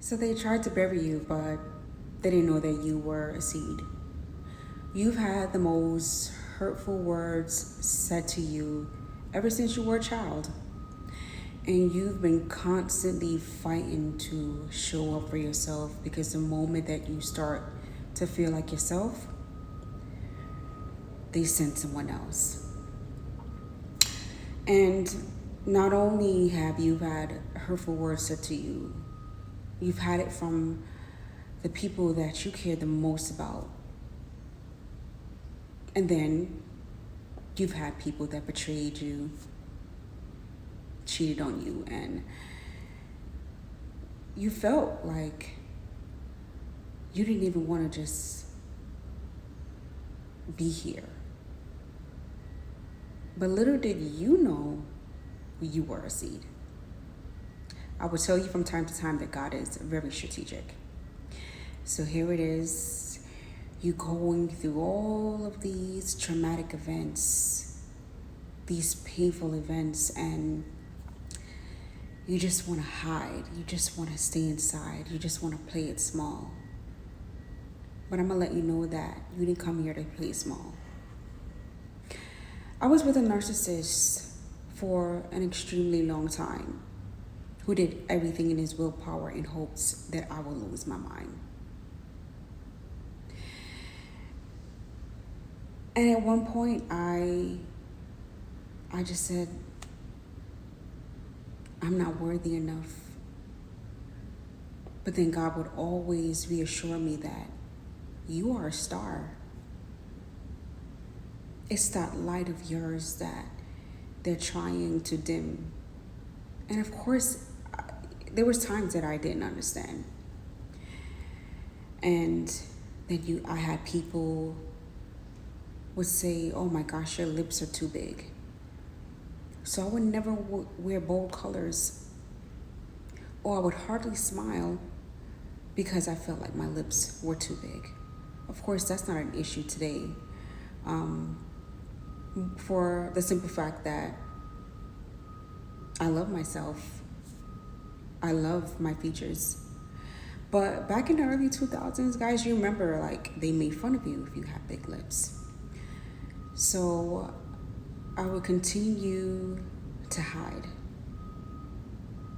So they tried to bury you, but they didn't know that you were a seed. You've had the most hurtful words said to you ever since you were a child. And you've been constantly fighting to show up for yourself because the moment that you start to feel like yourself, they send someone else. And not only have you had hurtful words said to you, you've had it from the people that you care the most about. And then you've had people that betrayed you, cheated on you, and you felt like you didn't even want to just be here. But little did you know you were a seed. I will tell you from time to time that God is very strategic. So here it is, you going through all of these traumatic events, these painful events, and you just want to hide. You just want to stay inside. You just want to play it small. But I'm going to let you know that you didn't come here to play small. I was with a narcissist for an extremely long time who did everything in his willpower in hopes that I will lose my mind. And at one point, I just said, I'm not worthy enough. But then God would always reassure me that you are a star. It's that light of yours that they're trying to dim. And of course, there was times that I didn't understand. And then I had people would say, oh my gosh, your lips are too big. So I would never wear bold colors, or I would hardly smile because I felt like my lips were too big. Of course, that's not an issue today, for the simple fact that I love myself. I love my features. But back in the early 2000s, guys, you remember, like, they made fun of you if you had big lips. So I would continue to hide.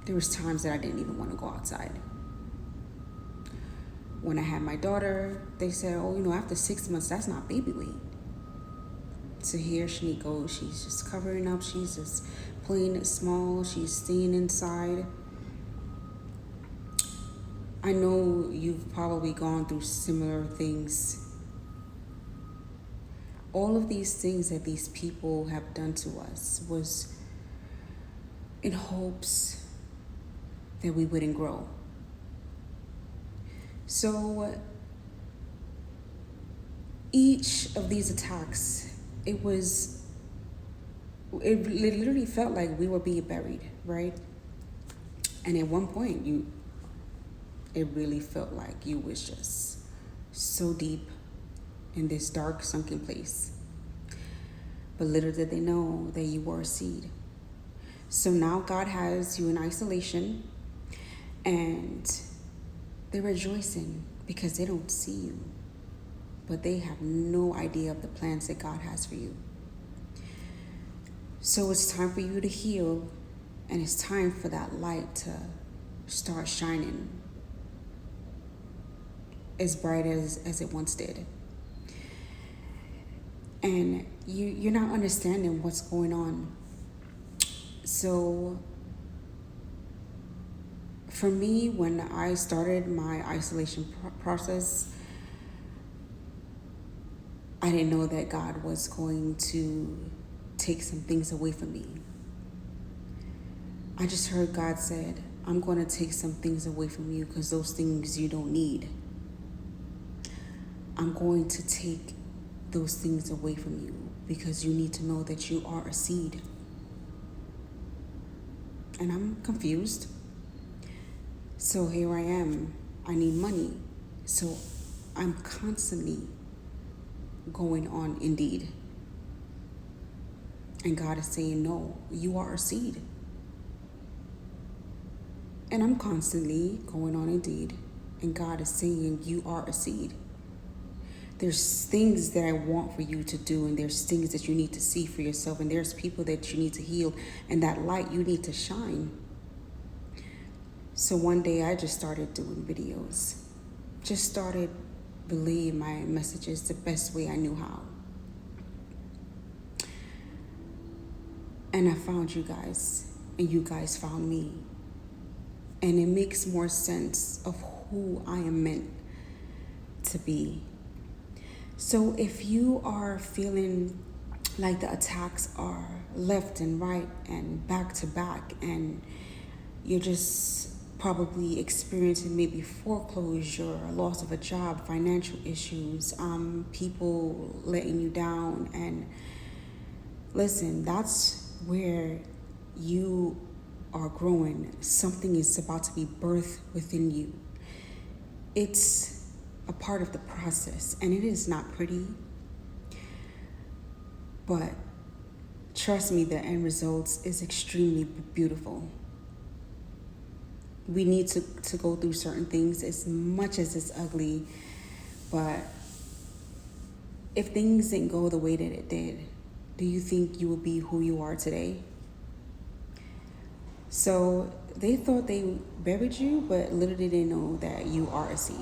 There was times that I didn't even want to go outside. When I had my daughter, they said, oh, after 6 months, that's not baby weight. So here she goes, she's just covering up, she's just playing it small, she's staying inside. I know you've probably gone through similar things. All of these things that these people have done to us was in hopes that we wouldn't grow. So each of these attacks, it literally felt like we were being buried, right? And at one point, it really felt like you was just so deep in this dark, sunken place. But little did they know that you were a seed. So now God has you in isolation, and they're rejoicing because they don't see you, but they have no idea of the plans that God has for you. So it's time for you to heal, and it's time for that light to start shining as bright as it once did. And you're not understanding what's going on. So for me, when I started my isolation process, I didn't know that God was going to take some things away from me. I just heard God said, I'm going to take some things away from you because those things you don't need. I'm going to take those things away from you because you need to know that you are a seed. And I'm confused. So here I am. I need money. So I'm constantly going on Indeed. And God is saying, no, you are a seed. And I'm constantly going on Indeed, and God is saying, you are a seed. There's things that I want for you to do, and there's things that you need to see for yourself, and there's people that you need to heal, and that light you need to shine. So one day I just started doing videos, just started relaying my messages the best way I knew how. And I found you guys, and you guys found me. And it makes more sense of who I am meant to be. So if you are feeling like the attacks are left and right and back to back, and you're just probably experiencing maybe foreclosure, loss of a job, financial issues, people letting you down, and listen, that's where you are growing. Something is about to be birthed within you. It's a part of the process, and it is not pretty, but trust me, the end results is extremely beautiful. We need to go through certain things as much as it's ugly, but if things didn't go the way that it did, do you think you would be who you are today? So they thought they buried you, but little did they know that you are a seed.